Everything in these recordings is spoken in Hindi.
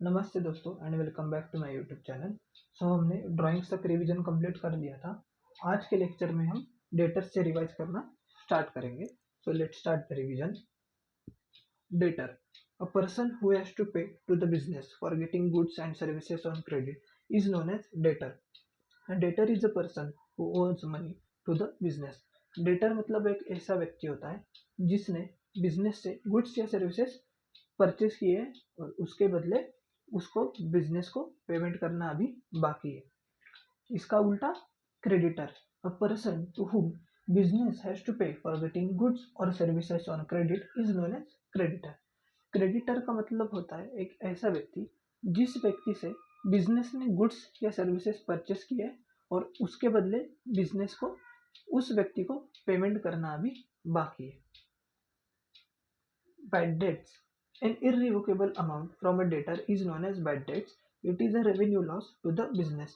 नमस्ते दोस्तों and welcome back to my YouTube channel. हमने ड्राइंग्स तक रिवीजन कंप्लीट कर लिया था। आज के लेक्चर में हम डेटर से रिवाइज करना स्टार्ट करेंगे। Let's start the revision. Debtor, a person who has to pay to the business for getting goods and services on credit is known as debtor. Debtor is a person who owns money to the business. Debtor मतलब एक ऐसा व्यक्ति होता है जिसने बिजनेस से गुड्स या सर्विसेज परचेज किए हैं और उसके बदले उसको बिजनेस को पेमेंट करना अभी बाकी है। इसका उल्टा creditor, a person to whom business has to pay for getting goods और services on credit is known as creditor. Creditor का मतलब होता है एक ऐसा व्यक्ति जिस व्यक्ति से बिजनेस ने गुड्स या सर्विसेज परचेस किए और उसके बदले बिजनेस को उस व्यक्ति को पेमेंट करना अभी बाकी है। Bad debts, an irrevocable amount from a debtor is known as bad debts. It is a revenue loss to the business.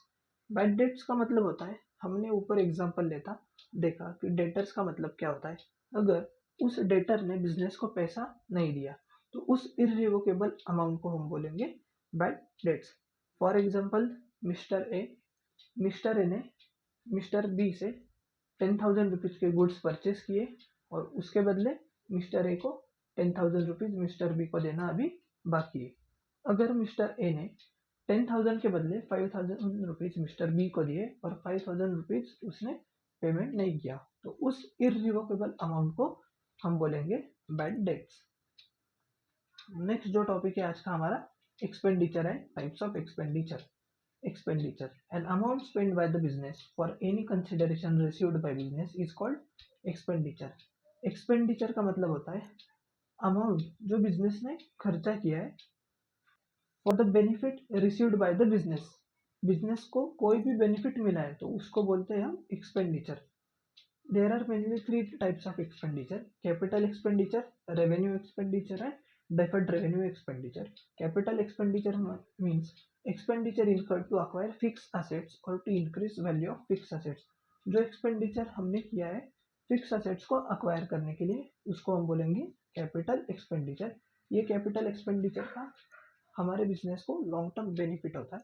Bad debts का मतलब होता है, हमने ऊपर एग्जांपल देखा कि डेटर्स का मतलब क्या होता है। अगर उस डेटर ने बिजनेस को पैसा नहीं दिया तो उस इर्रिवोकेबल अमाउंट को हम बोलेंगे bad debts. For example mister A ने मिस्टर बी से 10,000 रुपीज के गुड्स परचेस किए और उसके बदले मिस्टर ए को 10,000 रुपीज मिस्टर बी को देना अभी बाकी है। अगर मिस्टर ए ने 10,000 के बदले 5,000 रुपीज मिस्टर बी को दिए और 5,000 रुपीज उसने पेमेंट नहीं किया तो उस इर्रिवोकेबल अमाउंट को हम बोलेंगे बैड डेट्स। नेक्स्ट जो टॉपिक है आज का हमारा एक्सपेंडिचर है, types of expenditure. An amount spent by the business for any consideration received by business is called expenditure. Expenditure का मतलब होता है अमाउंट जो बिजनेस ने खर्चा किया है for the benefit received by the business. Business को कोई भी बेनिफिट मिला है तो उसको बोलते हैं हम expenditure. There are mainly three types of expenditure: capital expenditure, revenue expenditure and deferred revenue expenditure. Capital expenditure means expenditure incurred to acquire fixed assets or to increase value of fixed assets. जो एक्सपेंडिचर हमने किया है फिक्स असेट्स को अक्वायर करने के लिए उसको हम बोलेंगे कैपिटल एक्सपेंडिचर। ये कैपिटल एक्सपेंडिचर का हमारे बिजनेस को लॉन्ग टर्म बेनिफिट होता है।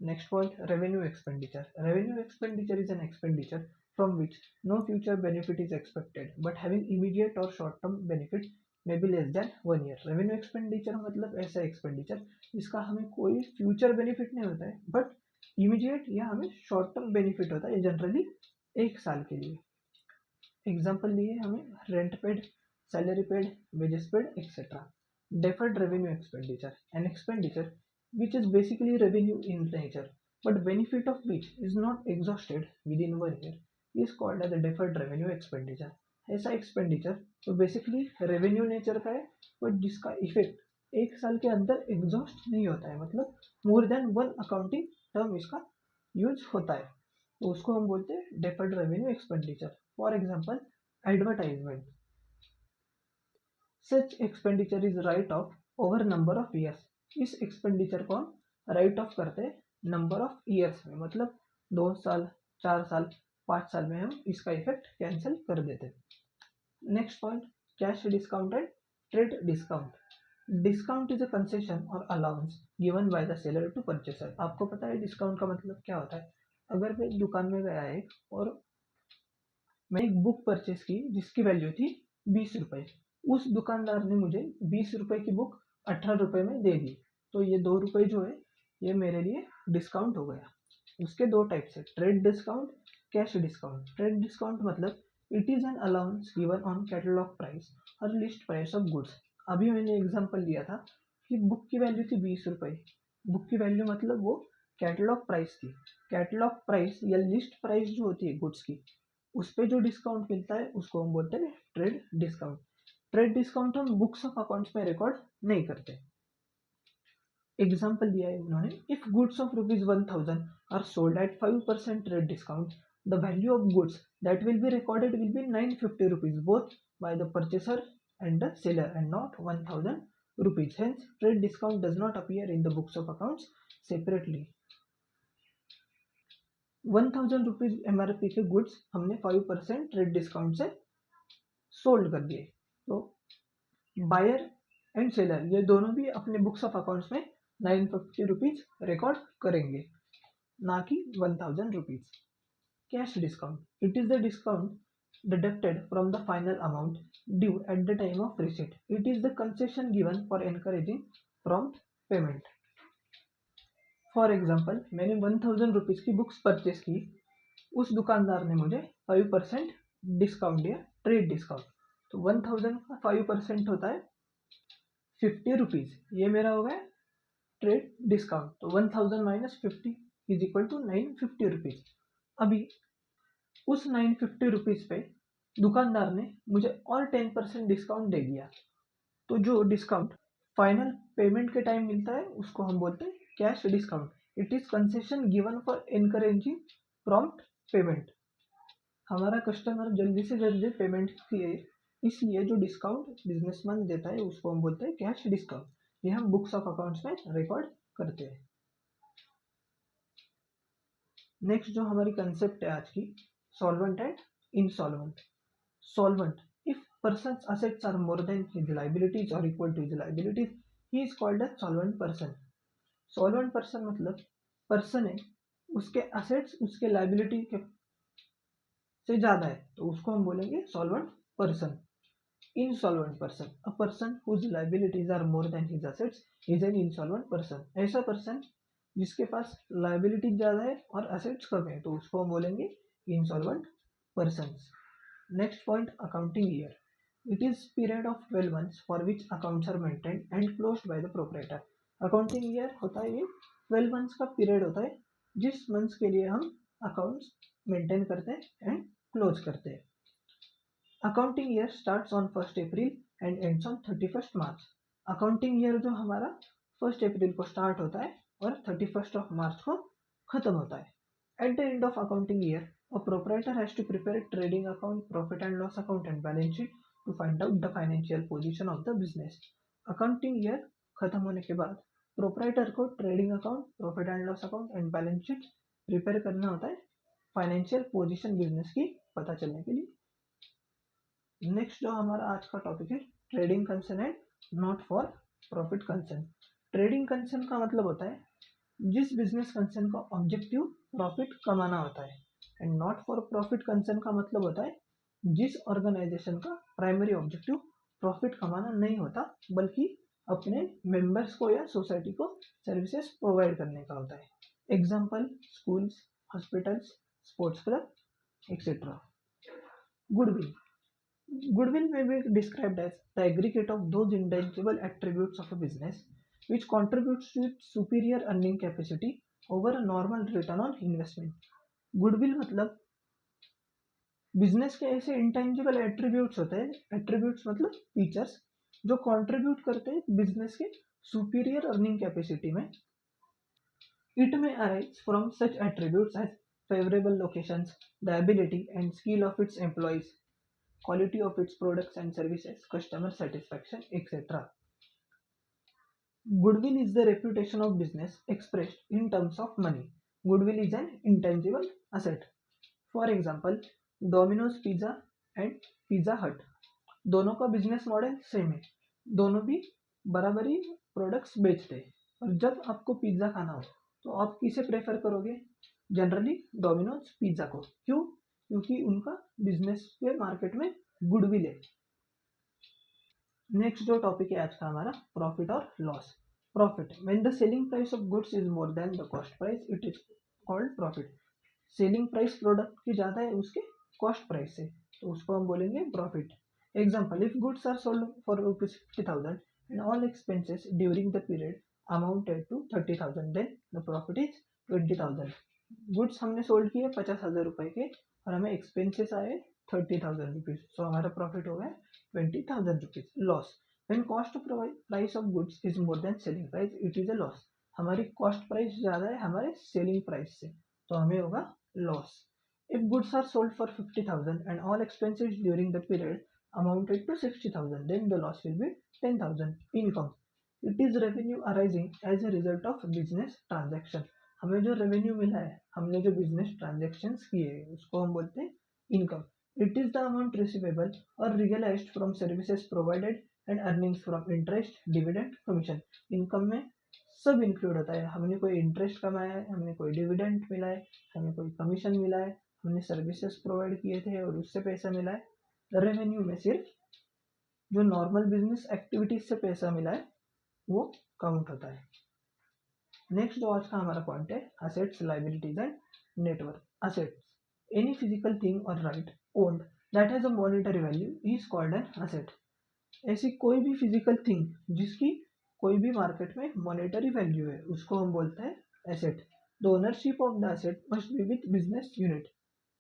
Next point, revenue expenditure. Revenue expenditure is an expenditure from which no future benefit is expected but having immediate or short term benefit may be less than 1 year. Revenue expenditure मतलब ऐसा एक्सपेंडिचर जिसका हमें कोई फ्यूचर बेनिफिट नहीं होता है बट इमीडिएट या हमें शॉर्ट टर्म बेनिफिट होता है, जनरली 1 साल के लिए। एग्जाम्पल लिए हमें rent paid, salary paid, wages paid etcetera. Deferred revenue expenditure, an expenditure which is basically revenue in nature but benefit of which is not exhausted within 1 year is called as a deferred revenue expenditure. ऐसा एक्सपेंडिचर तो बेसिकली रेवेन्यू नेचर का है बट जिसका इफेक्ट 1 साल के अंदर एग्जॉस्ट नहीं होता है, मतलब मोर देन 1 अकाउंटिंग टर्म इसका यूज होता है तो उसको हम बोलते हैं deferred revenue expenditure. For example advertisement, such expenditure is right of over number of years. इस एक्सपेंडिचर को हम राइट ऑफ करते हैं नंबर ऑफ ईयर्स में, मतलब 2 साल, 4 साल, 5 साल में हम इसका इफेक्ट कैंसिल कर देते हैं। Next point, cash discount and trade discount. Discount is a concession और allowance given by the seller to purchaser. आपको पता है डिस्काउंट का मतलब क्या होता है? अगर मैं दुकान में गया एक और मैं एक बुक परचेस की जिसकी वैल्यू थी 20 रुपये, उस दुकानदार ने मुझे 20 रुपये की बुक 18 रुपये में दे दी तो ये 2 रुपये जो है ये मेरे लिए डिस्काउंट हो गया। उसके 2 टाइप से, trade discount, cash discount. Trade discount मतलब it is an allowance given on catalogue price और लिस्ट प्राइस ऑफ गुड्स। अभी मैंने एग्जांपल दिया था कि बुक की वैल्यू थी 20 रुपये। बुक की वैल्यू मतलब वो कैटलॉग प्राइस थी। कैटलॉग प्राइस या लिस्ट प्राइस जो होती है गुड्स की उस पर जो डिस्काउंट मिलता है उसको हम बोलते हैं ट्रेड डिस्काउंट। ट्रेड डिस्काउंट हम बुक्स ऑफ अकाउंट्स में रिकॉर्ड नहीं करते। एग्जाम्पल दिया है उन्होंने, if goods of ₹1000 are sold at 5% trade discount the value of goods that will be recorded will be 950 rupees both by the purchaser and the seller and not 1000 rupees. Hence trade discount does not appear in the books of accounts separately. 1000 rupees MRP के गुड्स हमने 5% ट्रेड डिस्काउंट से सोल्ड कर दिए तो बायर एंड सेलर ये दोनों भी अपने बुक्स ऑफ अकाउंट्स में 950 रुपीज़ रिकॉर्ड करेंगे, ना कि 1000 rupees. Cash discount, it is the discount deducted from the final amount due at the time of receipt. It is the concession given for encouraging prompt payment. For example, मैंने 1000 रुपीज़ की बुक्स परचेस की, उस दुकानदार ने मुझे 5% डिस्काउंट दिया, ट्रेड डिस्काउंट। तो 1000 का 5% होता है 50 रुपीज़, ये मेरा हो गया ट्रेड डिस्काउंट। तो 1000 minus 50 is equal to 950 rupees. अभी उस 950 रुपीज़ पे दुकानदार ने मुझे और 10% डिस्काउंट दे दिया। तो जो डिस्काउंट फाइनल पेमेंट के टाइम मिलता है उसको हम बोलते हैं cash discount. It is concession given for encouraging prompt payment. हमारा कस्टमर जल्दी से जल्दी पेमेंट किए, इसलिए जो डिस्काउंट बिजनेसमैन देता है उसको हम बोलते हैं कैश डिस्काउंट। ये हम बुक्स ऑफ अकाउंट्स में रिकॉर्ड करते हैं। नेक्स्ट जो हमारी कंसेप्ट है आज की, solvent and insolvent. Solvent, if person's assets are more than his liabilities or equal to his liabilities, he is called a solvent person. solvent person मतलब पर्सन है, उसके असेट्स उसके लाइबिलिटी के से ज्यादा है, तो उसको हम बोलेंगे solvent person. insolvent person, a person whose liabilities are more than his assets is an insolvent person. ऐसा पर्सन जिसके पास लाइबिलिटी ज्यादा है और असेट्स कम है, तो उसको हम बोलेंगे insolvent persons. Next point, accounting year. It is period of 12 months for which accounts are maintained and closed by the proprietor. Accounting year होता है ये 12 months का पीरियड होता है जिस मंथ्स के लिए हम अकाउंट्स मेंटेन करते हैं एंड क्लोज करते हैं। Accounting year starts on 1 April and ends on 31 March. Accounting year जो हमारा 1 अप्रैल को स्टार्ट होता है और 31 मार्च को खत्म होता है। At the end of accounting year, a proprietor has to prepare a trading account, profit and loss account and balance sheet to find out the financial position of the business. Accounting year खत्म होने के बाद प्रोपराइटर को trading account, profit and loss account and balance sheet prepare करना होता है फाइनेंशियल पोजीशन बिजनेस की पता चलने के लिए। नेक्स्ट जो हमारा आज का टॉपिक है, trading concern and not for profit concern. Trading concern का मतलब होता है जिस बिजनेस कंसर्न का ऑब्जेक्टिव प्रॉफिट कमाना होता है, and not for profit concern का मतलब होता है जिस ऑर्गेनाइजेशन का प्राइमरी ऑब्जेक्टिव प्रॉफिट कमाना नहीं होता बल्कि अपने मेंबर्स को या सोसाइटी को सर्विसेज प्रोवाइड करने का होता है। Example, schools, hospitals, sports club etcetera. Goodwill, goodwill may be described as the aggregate of those intangible attributes of a business which contributes to its superior earning capacity over a normal return on investment. Goodwill मतलब बिजनेस के ऐसे इंटेंजिबल एट्रीब्यूट्स होते हैं, एट्रीब्यूट्स मतलब फीचर्स जो कंट्रीब्यूट करते हैं बिजनेस के सुपीरियर अर्निंग कैपेसिटी में। It may arise from such attributes as favourable locations, the ability and skill of its employees, quality of its products and services, customer satisfaction, etc. Goodwill is the reputation of business expressed in terms of money. Goodwill is an intangible asset. For example, Domino's Pizza and Pizza Hut, दोनों का बिजनेस मॉडल सेम है, दोनों भी बराबरी प्रोडक्ट्स बेचते हैं। और जब आपको पिज्ज़ा खाना हो तो आप किसे प्रेफर करोगे? जनरली डोमिनोज पिज्ज़ा को। क्यों? क्योंकि उनका बिजनेस के मार्केट में गुडविल है। नेक्स्ट जो टॉपिक है आज का हमारा, प्रॉफिट और loss. Profit, when the selling price of goods is more then the cost price it is called profit. Selling price product की ज़्यादा है उसके कॉस्ट प्राइस से, तो उसको हम बोलेंगे profit. Example, if goods are sold for ₹50,000 and all expenses during the period amounted to 30,000 then the profit is 20,000। Goods हमने सोल्ड किए 50,000 रुपए के और हमें एक्सपेंसेस आए 30,000 रुपीज, सो हमारा प्रॉफिट हो गया 20,000 rupees. Loss, when cost price of goods is more than selling price it is a loss. हमारी कॉस्ट प्राइस ज़्यादा है हमारे सेलिंग प्राइस से, तो हमें होगा loss. If goods are sold for 50,000 and all expenses during the period amounted to 60,000 then the loss will be 10,000। Income, it is revenue arising as a result of business transaction. हमें जो रेवेन्यू मिला है, हमने जो बिजनेस ट्रांजैक्शन किए हैं, उसको हम बोलते हैं income. It is the amount receivable और realised from services provided and earnings from interest, dividend, commission. Income में सब इंक्लूड होता है। हमने कोई इंटरेस्ट कमाया है, हमने कोई डिविडेंड मिला है, हमें कोई कमीशन मिला है, हमने सर्विसेज प्रोवाइड किए थे और उससे पैसा मिला है। रेवेन्यू में सिर्फ जो नॉर्मल बिजनेस एक्टिविटीज से पैसा मिला है वो काउंट होता है। नेक्स्ट जो आज का हमारा पॉइंट है assets, liabilities and net worth. Assets, any physical thing or right owned that has a monetary value is called an asset. ऐसी कोई भी फिजिकल थिंग जिसकी कोई भी मार्केट में मॉनेटरी वैल्यू है उसको हम बोलते हैं asset. The ownership of the asset must be with business unit.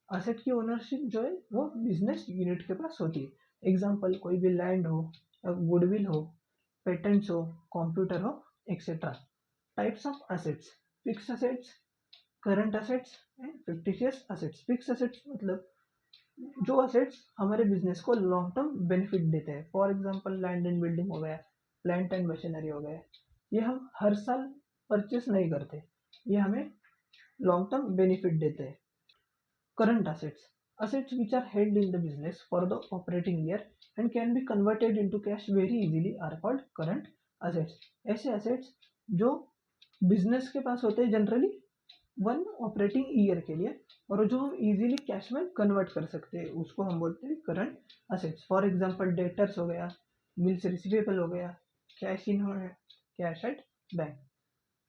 Asset की ओनरशिप जो है वो बिजनेस यूनिट के पास होती है। एग्जाम्पल, कोई भी लैंड हो या गुडविल हो, पेटेंट्स हो, कंप्यूटर हो, etcetera. Types of assets, fix assets, current assets and fictitious assets. Fix assets मतलब जो असेट्स हमारे बिजनेस को लॉन्ग टर्म बेनिफिट देते हैं। For example land and building हो गया, प्लांट एंड मशीनरी हो गया, ये हम हर साल परचेस नहीं करते, ये हमें लॉन्ग टर्म बेनिफिट देते हैं। Current assets, assets which are held in the business for the operating year and can be converted into cash very easily are called current assets. ऐसे assets जो बिजनेस के पास होते हैं जनरली वन ऑपरेटिंग ईयर के लिए और जो हम इजीली कैश में कन्वर्ट कर सकते हैं उसको हम बोलते हैं current assets. For example debtors हो गया, बिल्स रिसीवेबल हो गया, कैश इन हो, cash at bank.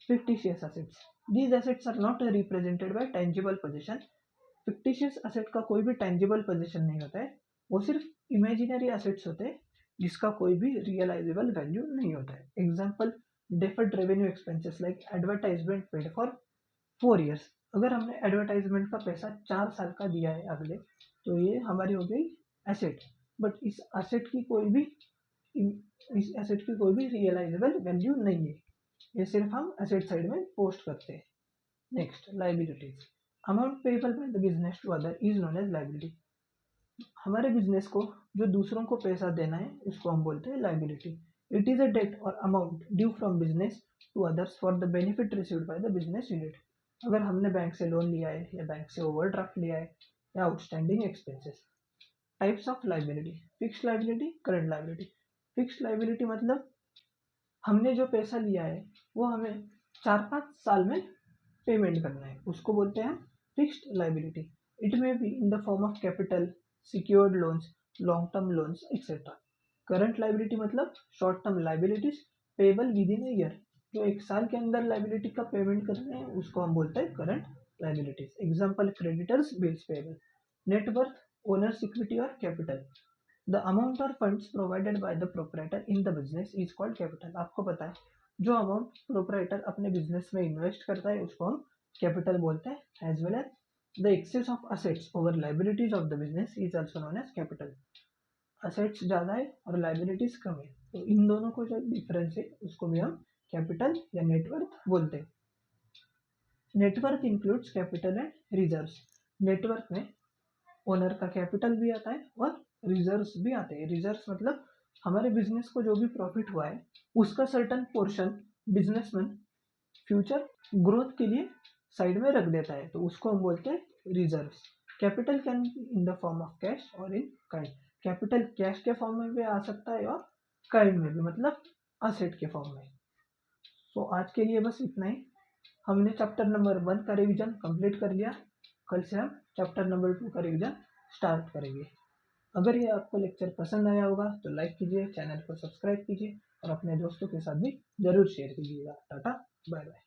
Fictitious assets, these assets are not represented by tangible possession। Fictitious asset का कोई भी टेंजिबल पोजीशन नहीं होता है, वो सिर्फ इमेजिनरी असेट्स होते हैं जिसका कोई भी रियलाइजेबल वैल्यू नहीं होता है। Example, deferred revenue expenses like advertisement paid for 4 years। अगर हमने एडवर्टाइजमेंट का पैसा 4 साल का दिया है अगले, तो ये हमारी हो गई एसेट। बट इस एसेट की कोई भी रियलाइजेबल वैल्यू नहीं है, ये सिर्फ हम एसेट साइड में पोस्ट करते हैं। Next, liabilities. Amount payable by the business to other is known as liability. हमारे बिजनेस को जो दूसरों को पैसा देना है उसको हम बोलते हैं liability. It is a debt और amount due from business to others for the benefit received by the business unit. अगर हमने बैंक से लोन लिया है या बैंक से ओवरड्राफ्ट लिया है या outstanding expenses. Types of liability, fixed liability, current liability. Fixed liability मतलब हमने जो पैसा लिया है वो हमें 4-5 साल में पेमेंट करना है, उसको बोलते हैं fixed liability. It may be in the form of capital, secured loans, long term loans etcetera. Current liability मतलब short term liabilities payable within year, जो एक साल के अंदर लायबिलिटी का पेमेंट करना है उसको हम बोलते हैं current liabilities. Example, creditors, bills payable. Net worth, owners equity or capital. The amount or funds provided by the proprietor in the business is called capital. आपको पता है जो अमाउंट प्रोपराइटर अपने बिजनेस में इन्वेस्ट करता है उसको हम कैपिटल बोलते हैं। As well as the excess of assets over liabilities of the business is also known as capital. Assets ज़्यादा है और लायबिलिटीज कम है, तो इन दोनों को जो डिफरेंस है उसको भी हम कैपिटल या नेटवर्थ बोलते हैं। Net worth includes capital and reserves. Net worth में ओनर का कैपिटल भी आता है और रिजर्व्स भी आते हैं। रिजर्व्स मतलब हमारे बिजनेस को जो भी प्रॉफिट हुआ है उसका certain portion businessman future growth के लिए साइड में रख देता है, तो उसको हम बोलते हैं reserves. Capital can be in the form of cash और इन काइंड। कैपिटल कैश के फॉर्म में भी आ सकता है और काइंड में भी, मतलब असेट के फॉर्म में। तो आज के लिए बस इतना ही। हमने चैप्टर नंबर 1 का रिवीजन कंप्लीट कर लिया। कल से हम चैप्टर नंबर 2 का रिवीजन स्टार्ट करेंगे। अगर ये आपको लेक्चर पसंद आया होगा तो लाइक कीजिए, चैनल को सब्सक्राइब कीजिए और अपने दोस्तों के साथ भी जरूर शेयर कीजिएगा। Tata, bye bye.